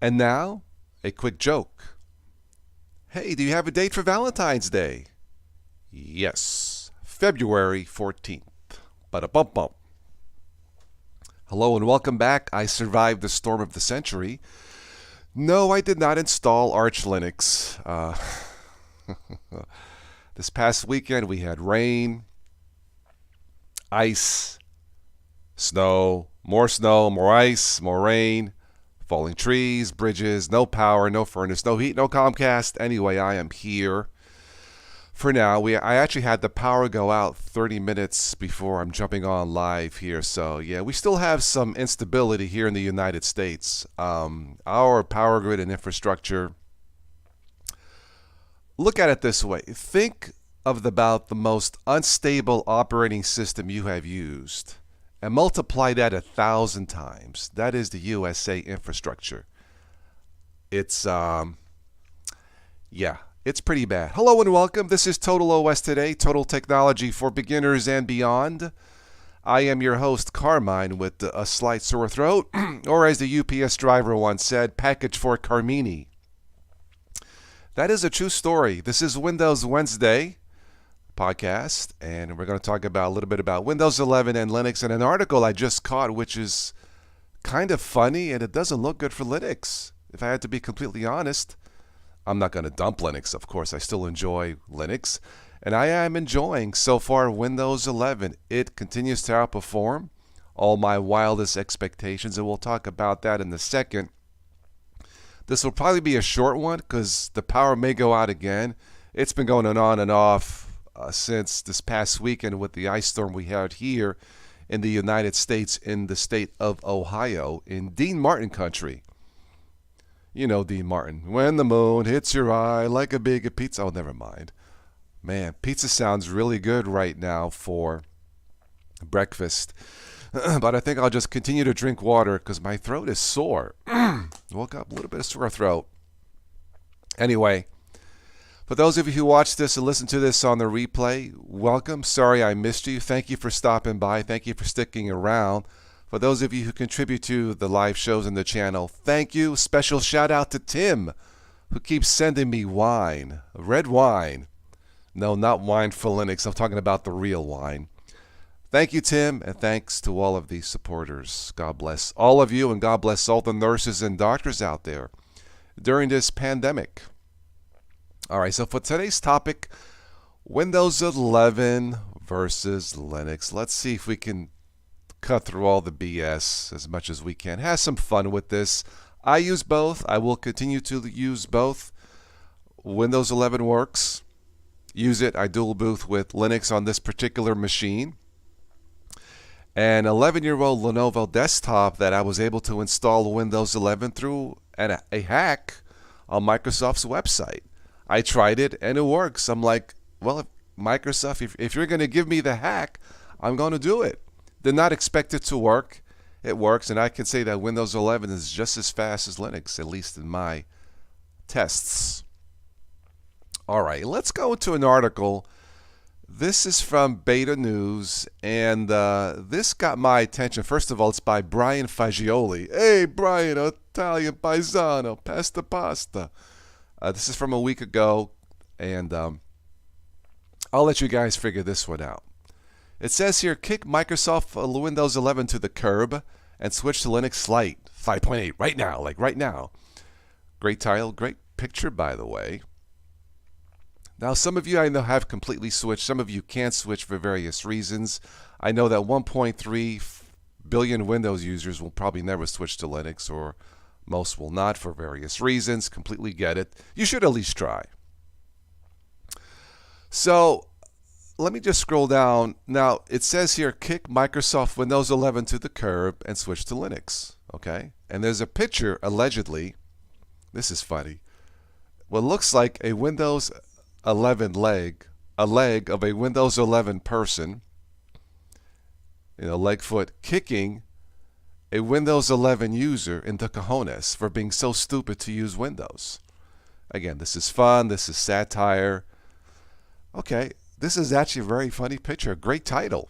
And now, a quick joke. Hey, do you have a date for Valentine's Day? Yes, February 14th. Ba-da-bum-bum. Hello and welcome back. I survived the storm of the century. No, I did not install Arch Linux. This past weekend we had rain, ice, snow, more ice, more rain, falling trees, bridges, no power, no furnace, no heat, no Comcast. Anyway, I am here. For now, I actually had the power go out 30 minutes before I'm jumping on live here. So, yeah, we still have some instability here in the United States. Our power grid and infrastructure, look at it this way. Think of about the most unstable operating system you have used and multiply that 1,000 times. That is the USA infrastructure. It's, it's pretty bad. Hello and welcome. This is Total OS Today, Total Technology for Beginners and Beyond. I am your host, Carmine, with a slight sore throat, or as the UPS driver once said, package for Carmini. That is a true story. This is Windows Wednesday podcast, and we're going to talk about a little bit about Windows 11 and Linux and an article I just caught, which is kind of funny, and it doesn't look good for Linux. If I had to be completely honest, I'm not going to dump Linux, of course. I still enjoy Linux, and I am enjoying so far Windows 11. It continues to outperform all my wildest expectations, and we'll talk about that in a second. This will probably be a short one because the power may go out again. It's been going on and off since this past weekend with the ice storm we had here in the United States, in the state of Ohio, in Dean Martin country. You know Dean Martin. When the moon hits your eye like a big pizza. Oh, never mind. Man, pizza sounds really good right now for breakfast. But I think I'll just continue to drink water because my throat is sore. Woke up a little bit of sore throat. Anyway, for those of you who watch this and listen to this on the replay, welcome. Sorry I missed you. Thank you for stopping by. Thank you for sticking around. For those of you who contribute to the live shows in the channel, thank you. Special shout out to Tim, who keeps sending me wine, red wine. No, not wine for Linux. I'm talking about the real wine. Thank you, Tim, and thanks to all of these supporters. God bless all of you, and God bless all the nurses and doctors out there during this pandemic. All right, so for today's topic, Windows 11 versus Linux. Let's see if we can cut through all the BS as much as we can. Have some fun with this. I use both. I will continue to use both. Windows 11 works. Use it. I dual boot with Linux on this particular machine. An 11-year-old Lenovo desktop that I was able to install Windows 11 through a hack on Microsoft's website. I tried it and it works. I'm like, well, Microsoft, if you're going to give me the hack, I'm going to do it. Did not expect it to work. It works, and I can say that Windows 11 is just as fast as Linux, at least in my tests. All right, let's go into an article. This is from Beta News, and this got my attention. First of all, it's by Brian Fagioli. Hey, Brian, Italian paisano, pasta pasta. This is from a week ago, and I'll let you guys figure this one out. It says here, kick Microsoft Windows 11 to the curb and switch to Linux Lite 5.8 right now, like right now. Great title, great picture, by the way. Now, some of you I know have completely switched. Some of you can't switch for various reasons. I know that 1.3 billion Windows users will probably never switch to Linux, or most will not for various reasons. Completely get it. You should at least try. So, let me just scroll down. Now, it says here, kick Microsoft Windows 11 to the curb and switch to Linux. Okay? And there's a picture, allegedly. This is funny. What looks like a Windows 11 leg, a leg of a Windows 11 person, leg foot, kicking a Windows 11 user in the cojones for being so stupid to use Windows. Again, this is fun. This is satire. Okay. This is actually a very funny picture. Great title.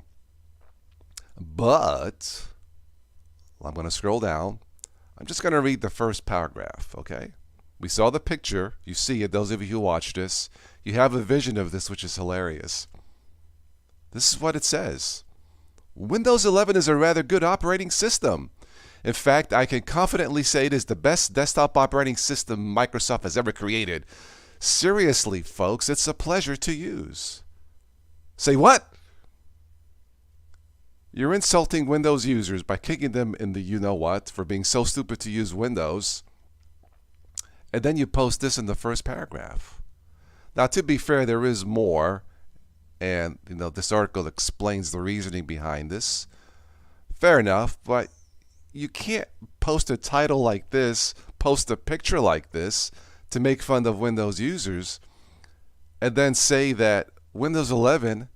But I'm going to scroll down. I'm just going to read the first paragraph, okay? We saw the picture. You see it, those of you who watched this. You have a vision of this, which is hilarious. This is what it says. Windows 11 is a rather good operating system. In fact, I can confidently say it is the best desktop operating system Microsoft has ever created. Seriously, folks, it's a pleasure to use. Say what? You're insulting Windows users by kicking them in the you-know-what for being so stupid to use Windows. And then you post this in the first paragraph. Now, to be fair, there is more. And, this article explains the reasoning behind this. Fair enough, but you can't post a title like this, post a picture like this to make fun of Windows users, and then say that Windows 11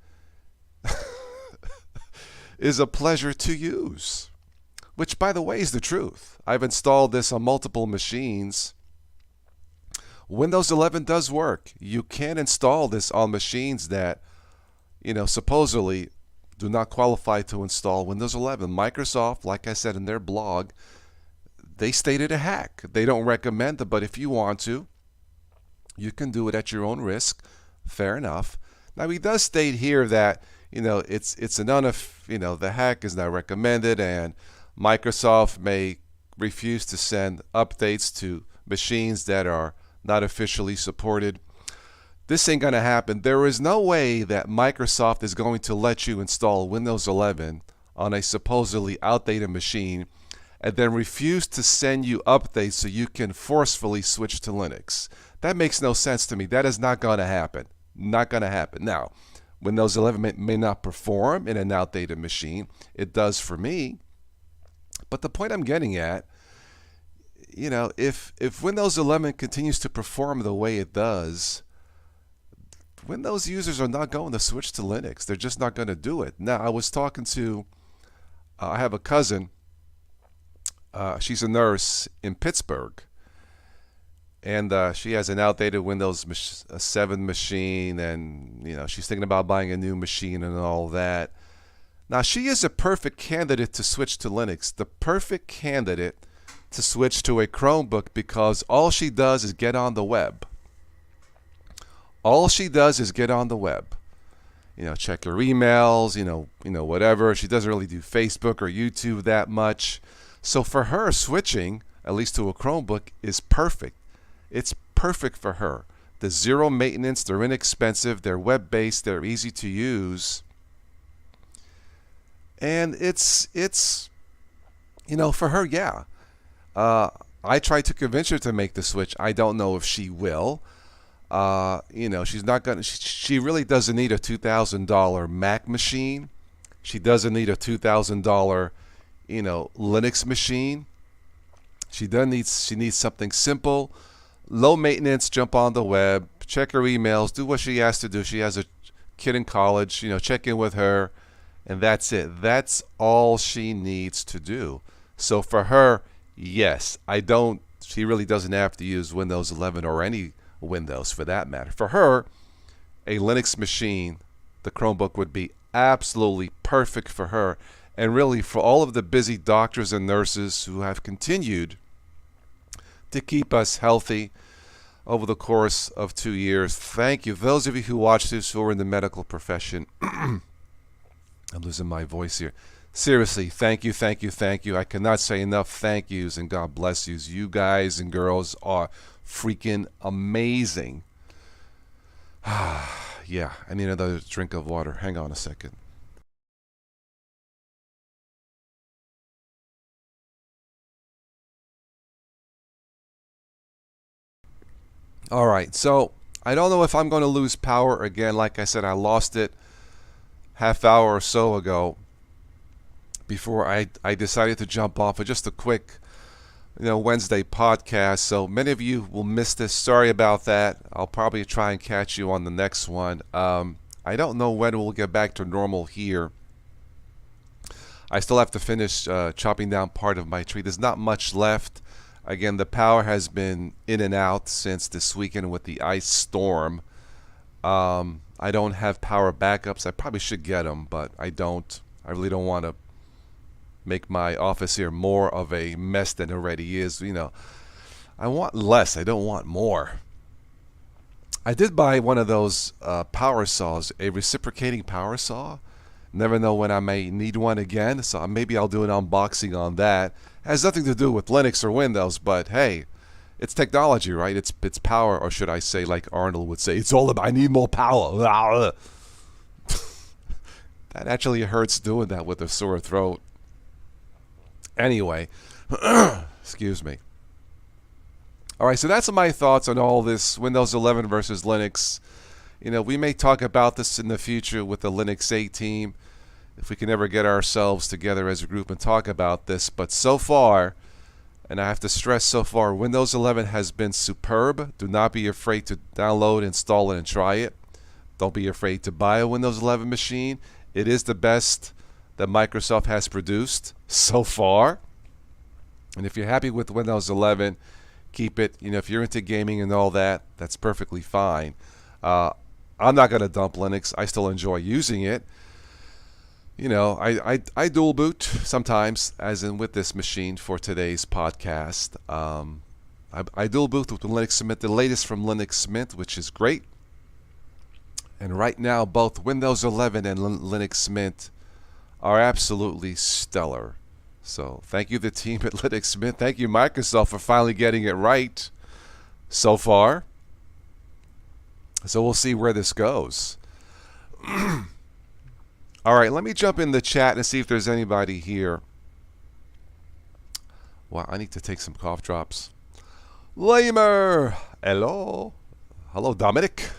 is a pleasure to use. Which, by the way, is the truth. I've installed this on multiple machines. Windows 11 does work. You can install this on machines that, supposedly do not qualify to install Windows 11. Microsoft, like I said in their blog, they stated a hack. They don't recommend it, but if you want to, you can do it at your own risk. Fair enough. Now, he does state here that, the hack is not recommended, and Microsoft may refuse to send updates to machines that are not officially supported. This ain't going to happen. There is no way that Microsoft is going to let you install Windows 11 on a supposedly outdated machine and then refuse to send you updates so you can forcefully switch to Linux. That makes no sense to me. That is not going to happen. Not going to happen. Now, Windows 11 may not perform in an outdated machine. It does for me. But the point I'm getting at, if Windows 11 continues to perform the way it does, Windows users are not going to switch to Linux. They're just not going to do it. Now, I was talking to, I have a cousin. She's a nurse in Pittsburgh. And she has an outdated Windows 7 machine. And, she's thinking about buying a new machine and all that. Now, she is a perfect candidate to switch to Linux. The perfect candidate to switch to a Chromebook because all she does is get on the web. All she does is get on the web. Check her emails, whatever. She doesn't really do Facebook or YouTube that much. So for her, switching, at least to a Chromebook, is perfect. It's perfect for her. There's zero maintenance. They're inexpensive. They're web-based. They're easy to use. And it's for her, yeah. I tried to convince her to make the switch. I don't know if she will. She's not gonna. She really doesn't need a $2,000 Mac machine. She doesn't need a $2,000, Linux machine. She needs something simple, low maintenance. Jump on the web, check her emails, do what she has to do. She has a kid in college. Check in with her, and that's it. That's all she needs to do. So for her, yes, she really doesn't have to use Windows 11 or any Windows for that matter. For her, a Linux machine, the Chromebook would be absolutely perfect for her. And really for all of the busy doctors and nurses who have continued to keep us healthy over the course of 2 years, thank you. Those of you who watch this who are in the medical profession, I'm losing my voice here. Seriously, thank you, thank you, thank you. I cannot say enough thank yous, and God bless yous. You guys and girls are freaking amazing. Yeah, I need another drink of water. Hang on a second. All right, so I don't know if I'm going to lose power again. Like I said, I lost it half hour or so ago before I decided to jump off for just a quick Wednesday podcast. So many of you will miss this. Sorry about that. I'll probably try and catch you on the next one. I don't know when we'll get back to normal here. I still have to finish chopping down part of my tree. There's not much left. Again, the power has been in and out since this weekend with the ice storm. I don't have power backups. I probably should get them, but I don't. I really don't want to make my office here more of a mess than it already is. I want less. I don't want more. I did buy one of those power saws, a reciprocating power saw. Never know when I may need one again, so maybe I'll do an unboxing on that. Has nothing to do with Linux or Windows, but hey, it's technology, right? It's power, or should I say, like Arnold would say, it's all about, I need more power. That actually hurts doing that with a sore throat. Anyway, excuse me. All right, so that's my thoughts on all this Windows 11 versus Linux. We may talk about this in the future with the Linux 8 team, if we can ever get ourselves together as a group and talk about this. But so far, and I have to stress so far, Windows 11 has been superb. Do not be afraid to download, install it, and try it. Don't be afraid to buy a Windows 11 machine. It is the best that Microsoft has produced so far. And if you're happy with Windows 11, keep it. If you're into gaming and all that, that's perfectly fine. I'm not going to dump Linux. I still enjoy using it. I dual boot sometimes, as in with this machine for today's podcast. I dual boot with Linux Mint, the latest from Linux Mint, which is great. And right now, both Windows 11 and Linux Mint are absolutely stellar. So thank you, the team at Linux Mint. Thank you, Microsoft, for finally getting it right so far. So we'll see where this goes. All right, let me jump in the chat and see if there's anybody here. Wow, I need to take some cough drops. Lamer! Hello. Hello, Dominic.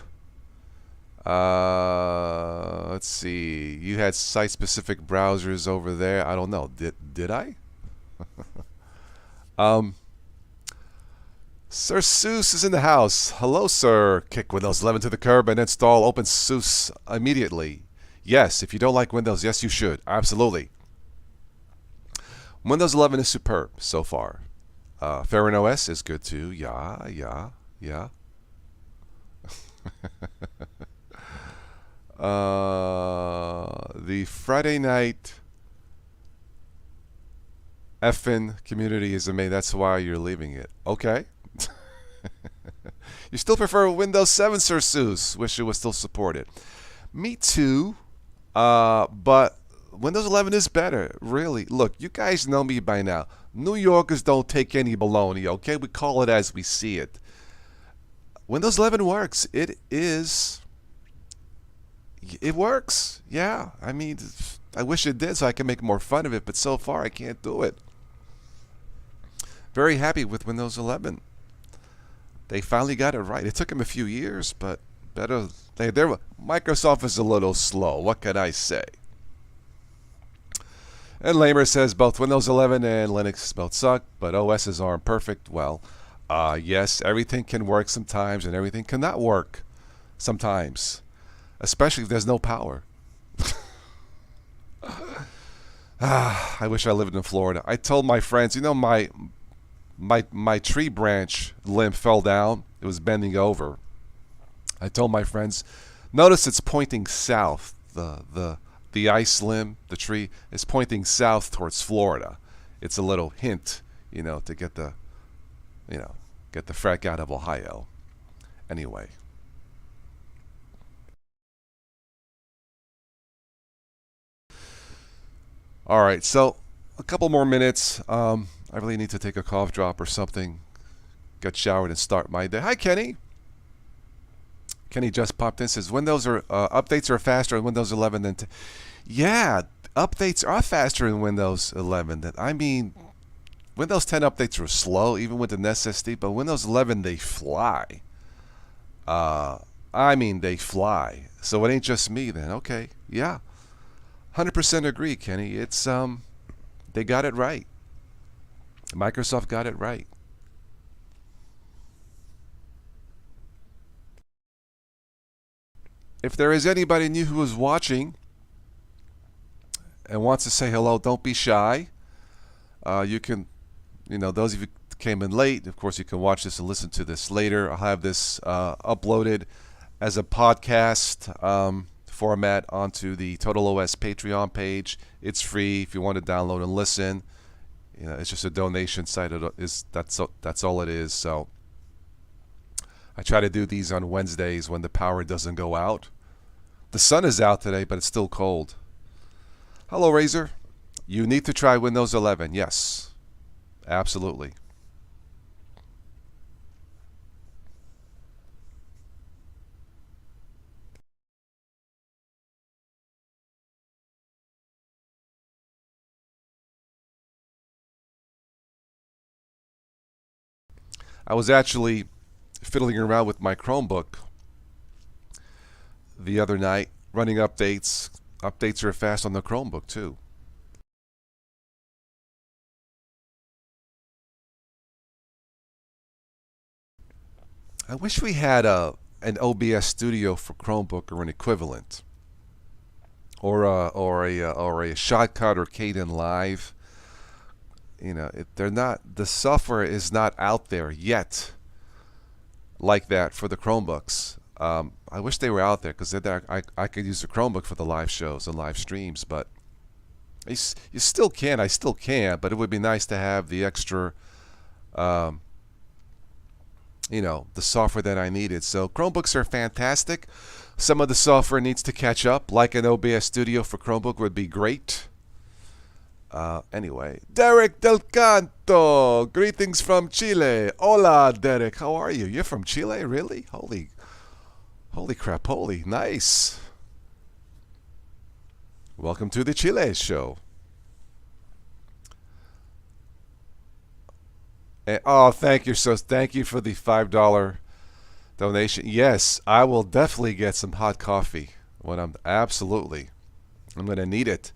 Let's see. You had site-specific browsers over there. I don't know. Did I? Sir Seuss is in the house. Hello, sir. Kick Windows 11 to the curb and install OpenSUSE immediately. Yes, if you don't like Windows, yes, you should. Absolutely. Windows 11 is superb so far. Farron OS is good too. Yeah. The Friday night effing community is amazing. That's why you're leaving it. Okay. You still prefer Windows 7, Sir Seuss. Wish it was still supported. Me too. But Windows 11 is better. Really. Look, you guys know me by now. New Yorkers don't take any baloney, okay? We call it as we see it. Windows 11 works. It works. Yeah. I mean, I wish it did so I can make more fun of it, but so far I can't do it. Very happy with Windows 11. They finally got it right. It took them a few years, but better. Microsoft is a little slow. What can I say? And Lamer says both Windows 11 and Linux both suck, but OSs aren't perfect. Well, yes, everything can work sometimes, and everything cannot work sometimes, especially if there's no power. I wish I lived in Florida. I told my friends, my tree branch limb fell down. It was bending over. I told my friends, notice it's pointing south. The ice limb, the tree, is pointing south towards Florida. It's a little hint, to get the frack out of Ohio. Anyway. All right, so a couple more minutes. I really need to take a cough drop or something, get showered, and start my day. Hi, Kenny. Kenny just popped in. Says updates are faster in Windows 11 than. Yeah, updates are faster in Windows 11. I mean, Windows 10 updates were slow, even with an SSD, but Windows 11 they fly. They fly. So it ain't just me then. Okay, yeah, 100% agree, Kenny. It's they got it right. Microsoft got it right. If there is anybody new who is watching and wants to say hello, don't be shy. You can, those of you who came in late, of course, you can watch this and listen to this later. I'll have this uploaded as a podcast format onto the Total OS Patreon page. It's free if you want to download and listen. It's just a donation site. That's all it is. So I try to do these on Wednesdays when the power doesn't go out. The sun is out today, but it's still cold. Hello, Razor. You need to try Windows 11. Yes, absolutely. I was actually fiddling around with my Chromebook the other night, running updates. Updates are fast on the Chromebook, too. I wish we had an OBS Studio for Chromebook or an equivalent, or a Shotcut or Kdenlive. They're not. The software is not out there yet like that for the Chromebooks. I wish they were out there because I could use the Chromebook for the live shows and live streams, but you still can. I still can, but it would be nice to have the extra, the software that I needed. So Chromebooks are fantastic. Some of the software needs to catch up, like an OBS Studio for Chromebook would be great. Anyway, Derek Del Canto, greetings from Chile. Hola, Derek. How are you? You're from Chile, really? Holy crap! Holy nice. Welcome to the Chile show. Oh, thank you. So thank you for the $5 donation. Yes, I will definitely get some hot coffee when I'm going to need it.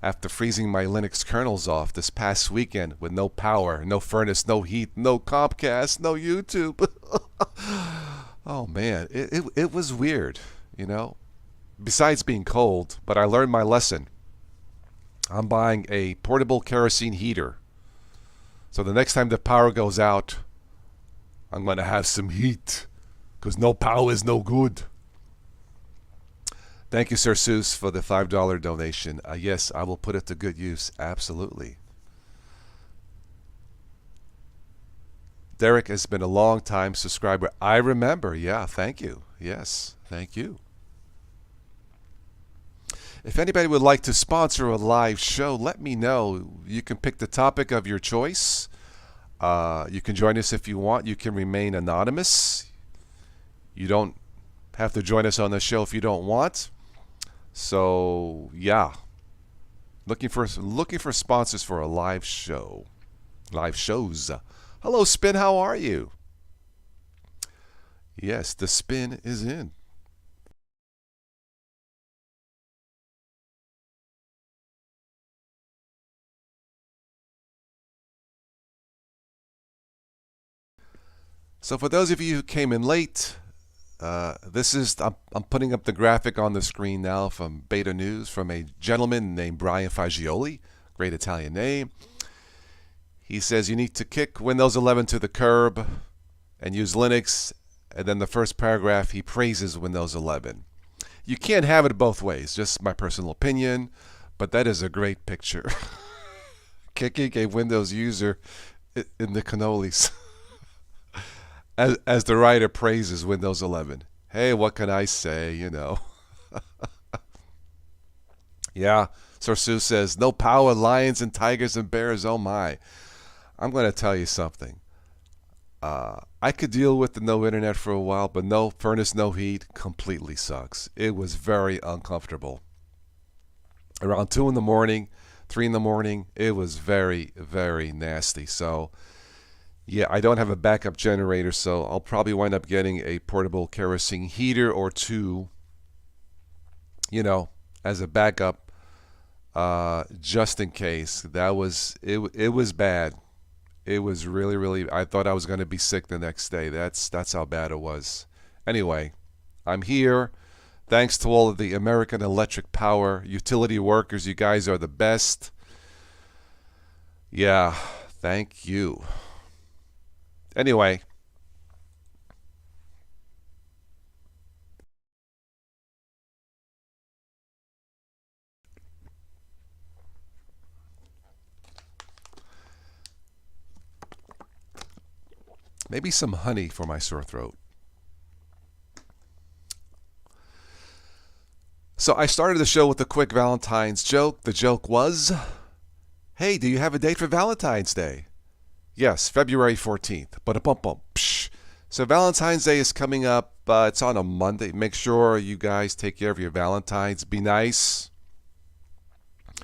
After freezing my Linux kernels off this past weekend with no power, no furnace, no heat, no Comcast, no YouTube. Oh man, it was weird, Besides being cold, but I learned my lesson. I'm buying a portable kerosene heater. So the next time the power goes out, I'm going to have some heat, because no power is no good. Thank you, Sir Seuss, for the $5 donation. Yes, I will put it to good use. Absolutely. Derek has been a long time subscriber. I remember. Yeah, thank you. Yes, thank you. If anybody would like to sponsor a live show, let me know. You can pick the topic of your choice. You can join us if you want. You can remain anonymous. You don't have to join us on the show if you don't want. So yeah, looking for sponsors for a live show, live shows. Hello, Spin. How are you? Yes, the spin is in. So for those of you who came in late, I'm putting up the graphic on the screen now from Beta News from a gentleman named Brian Fagioli, great Italian name. He says you need to kick Windows 11 to the curb and use Linux, and then the first paragraph he praises Windows 11. You can't have it both ways, just my personal opinion, but that is a great picture. Kicking a Windows user in the cannolis. As the writer praises Windows 11. Hey, what can I say, Yeah, Sir Sue says, no power, lions and tigers and bears, oh my. I'm going to tell you something. I could deal with the no internet for a while, but no furnace, no heat completely sucks. It was very uncomfortable. Around 2 in the morning, 3 in the morning, it was very, very nasty. So yeah, I don't have a backup generator, so I'll probably wind up getting a portable kerosene heater or two, as a backup, just in case. It was bad. It was really, really. I thought I was going to be sick the next day. That's how bad it was. Anyway, I'm here. Thanks to all of the American Electric Power utility workers. You guys are the best. Yeah, thank you. Anyway, Maybe some honey for my sore throat. So I started the show with a quick Valentine's joke. The joke was, hey, do you have a date for Valentine's Day? Yes, February 14th. But a bump bump. Psh. So Valentine's Day is coming up. It's on a Monday. Make sure you guys take care of your Valentines. Be nice.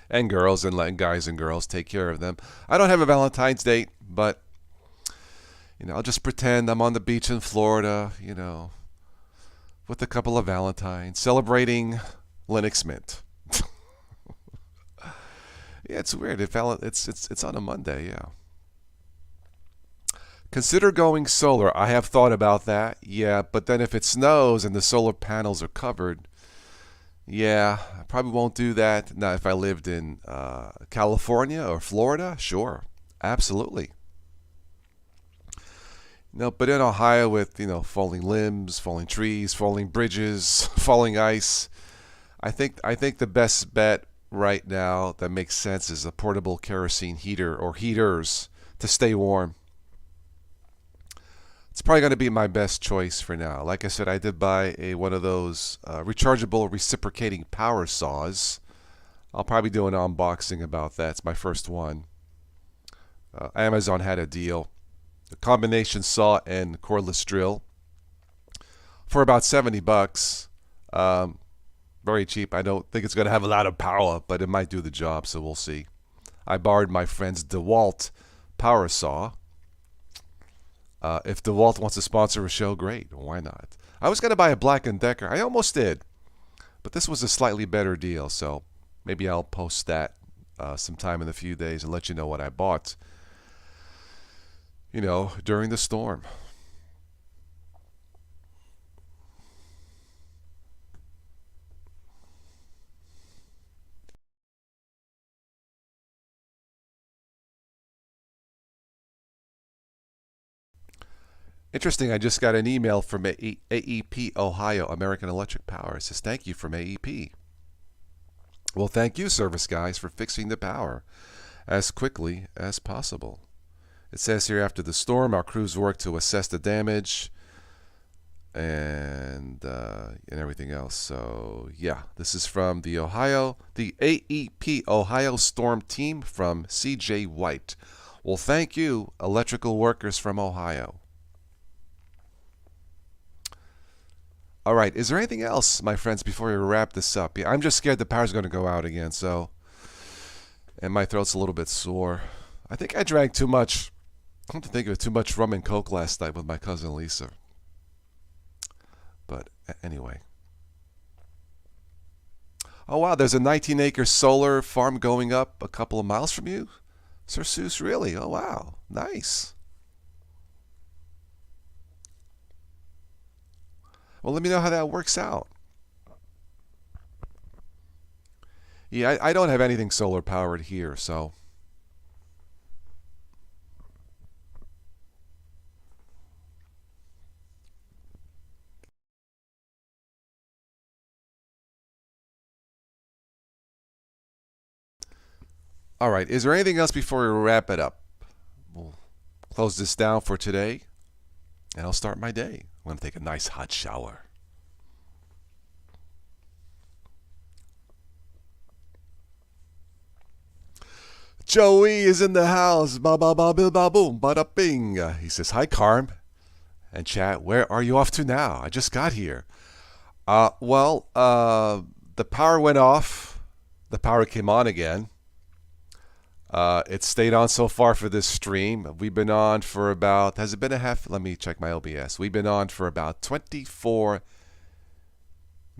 And girls and guys and girls, take care of them. I don't have a Valentine's date, but I'll just pretend I'm on the beach in Florida, with a couple of Valentines, celebrating Linux Mint. Yeah, it's weird. It's on a Monday, yeah. Consider going solar. I have thought about that, yeah, but then if it snows and the solar panels are covered, yeah, I probably won't do that. Now, if I lived in California or Florida, sure, absolutely. No, but in Ohio with, falling limbs, falling trees, falling bridges, falling ice, I think the best bet right now that makes sense is a portable kerosene heater or heaters to stay warm. It's probably going to be my best choice for now. Like I said, I did buy one of those rechargeable reciprocating power saws. I'll probably do an unboxing about that. It's my first one. Amazon had a deal. A combination saw and cordless drill for about $70. Very cheap. I don't think it's going to have a lot of power, but it might do the job, so we'll see. I borrowed my friend's DeWalt power saw. If DeWalt wants to sponsor a show, great. Why not? I was going to buy a Black & Decker. I almost did. But this was a slightly better deal, so maybe I'll post that sometime in a few days and let you know what I bought, during the storm. Interesting, I just got an email from AEP Ohio, American Electric Power. It says, thank you from AEP. Well, thank you, service guys, for fixing the power as quickly as possible. It says here, after the storm, our crews worked to assess the damage and everything else. So, yeah, this is from the AEP Ohio Storm Team from CJ White. Well, thank you, electrical workers from Ohio. All right, is there anything else, my friends, before we wrap this up? Yeah, I'm just scared the power's going to go out again, and my throat's a little bit sore. I think I drank too much, come to think of it, too much rum and coke last night with my cousin Lisa. But anyway. Oh, wow, there's a 19-acre solar farm going up a couple of miles from you? Sir Seuss, really? Oh, wow, nice. Well, let me know how that works out. Yeah, I don't have anything solar powered here, so. All right, is there anything else before we wrap it up? We'll close this down for today, and I'll start my day. I'm going to take a nice hot shower. Joey is in the house. Ba ba ba bill ba boom bada bing. He says, "Hi, Carm and chat. Where are you off to now? I just got here." The power went off. The power came on again. It stayed on so far for this stream. We've been on for about, has it been a half? Let me check my OBS. We've been on for about 24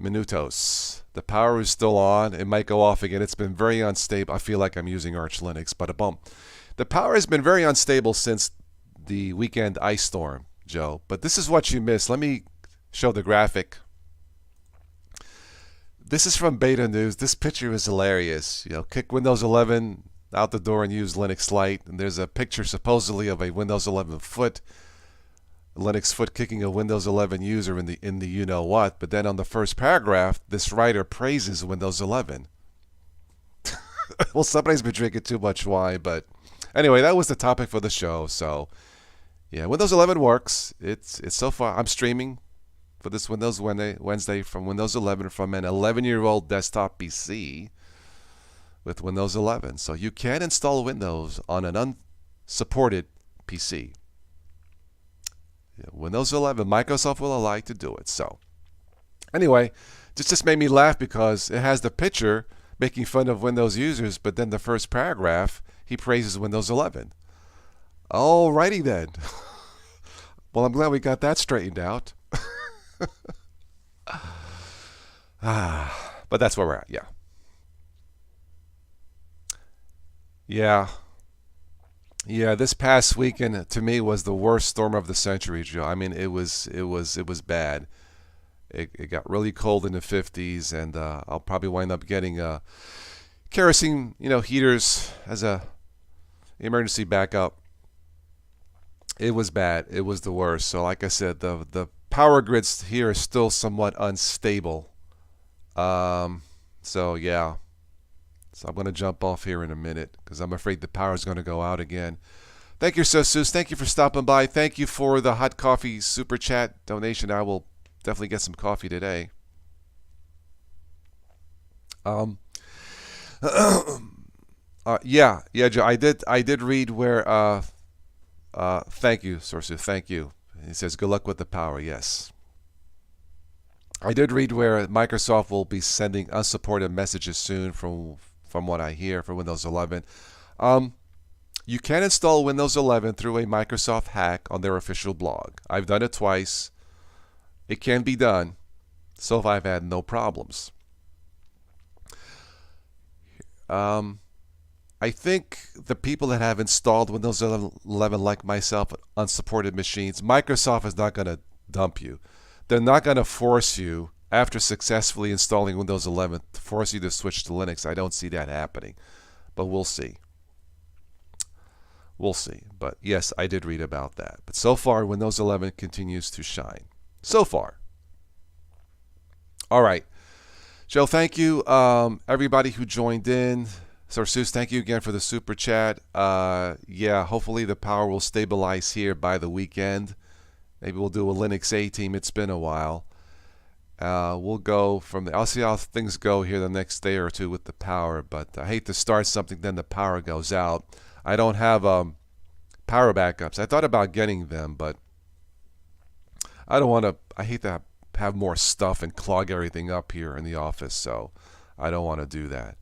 minutos. The power is still on. It might go off again. It's been very unstable. I feel like I'm using Arch Linux, but a bump. The power has been very unstable since the weekend ice storm, Joe. But this is what you missed. Let me show the graphic. This is from Beta News. This picture is hilarious. Kick Windows 11 out the door and use Linux Lite. And there's a picture supposedly of a Windows 11 foot, Linux foot kicking a Windows 11 user in the you know what. But then on the first paragraph, this writer praises Windows 11. Well, somebody's been drinking too much wine, but anyway, that was the topic for the show. So Yeah, Windows 11 works. It's so far. I'm streaming for this Windows Wednesday from Windows 11 from an 11-year-old desktop PC with Windows 11. So you can install Windows on an unsupported PC. Yeah, Windows 11, Microsoft will allow you to do it. So anyway, this just made me laugh because it has the picture making fun of Windows users, but then the first paragraph, he praises Windows 11. Alrighty then. Well, I'm glad we got that straightened out. But that's where we're at, yeah. Yeah, this past weekend to me was the worst storm of the century, Joe. I mean, it was bad. It got really cold in the 50s, and I'll probably wind up getting kerosene, heaters as a emergency backup. It was bad. It was the worst. So, like I said, the power grids here are still somewhat unstable. So yeah. So I'm going to jump off here in a minute because I'm afraid the power is going to go out again. Thank you, Sosus. Thank you for stopping by. Thank you for the hot coffee super chat donation. I will definitely get some coffee today. Yeah, Joe. I did read where. Thank you, Sources. Thank you. He says, "Good luck with the power." Yes. I did read where Microsoft will be sending unsupported messages soon, from what I hear, for Windows 11. You can install Windows 11 through a Microsoft hack on their official blog. I've done it twice. It can be done. So far, I've had no problems. I think the people that have installed Windows 11 like myself on unsupported machines, Microsoft is not going to dump you. They're not going to force you, after successfully installing Windows 11, to force you to switch to Linux. I don't see that happening. But we'll see. We'll see. But yes, I did read about that. But so far, Windows 11 continues to shine. So far. All right. Joe, thank you. Everybody who joined in. Seuss, thank you again for the super chat. Yeah, hopefully the power will stabilize here by the weekend. Maybe we'll do a Linux A team. It's been a while. We'll go from the. I'll see how things go here the next day or two with the power. But I hate to start something, then the power goes out. I don't have power backups. I thought about getting them, but I don't want to. I hate to have more stuff and clog everything up here in the office. So I don't want to do that.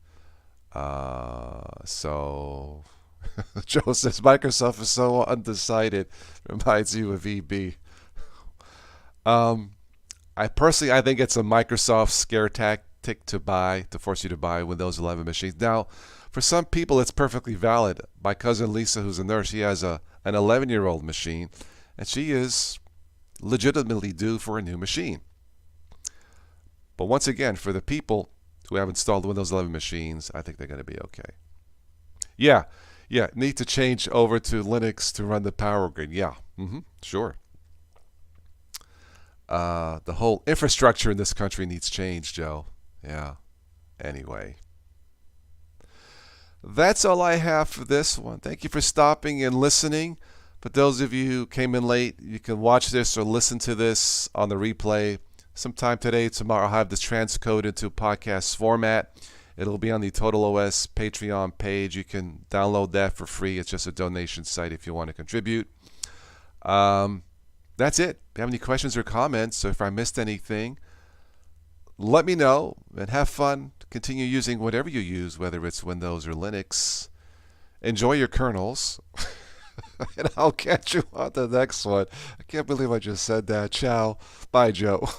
So Joe says Microsoft is so undecided. Reminds you of EB. I think it's a Microsoft scare tactic to force you to buy Windows 11 machines. Now, for some people, it's perfectly valid. My cousin Lisa, who's a nurse, she has an 11-year-old machine, and she is legitimately due for a new machine. But once again, for the people who have installed Windows 11 machines, I think they're going to be okay. Yeah, need to change over to Linux to run the power grid. Yeah, sure. The whole infrastructure in this country needs change, Joe. Yeah. Anyway. That's all I have for this one. Thank you for stopping and listening. For those of you who came in late, you can watch this or listen to this on the replay sometime today, tomorrow. I'll have this transcode into podcast format. It'll be on the Total OS Patreon page. You can download that for free. It's just a donation site if you want to contribute. That's it. If you have any questions or comments, or if I missed anything, let me know, and have fun. Continue using whatever you use, whether it's Windows or Linux. Enjoy your kernels. And I'll catch you on the next one. I can't believe I just said that. Ciao. Bye, Joe.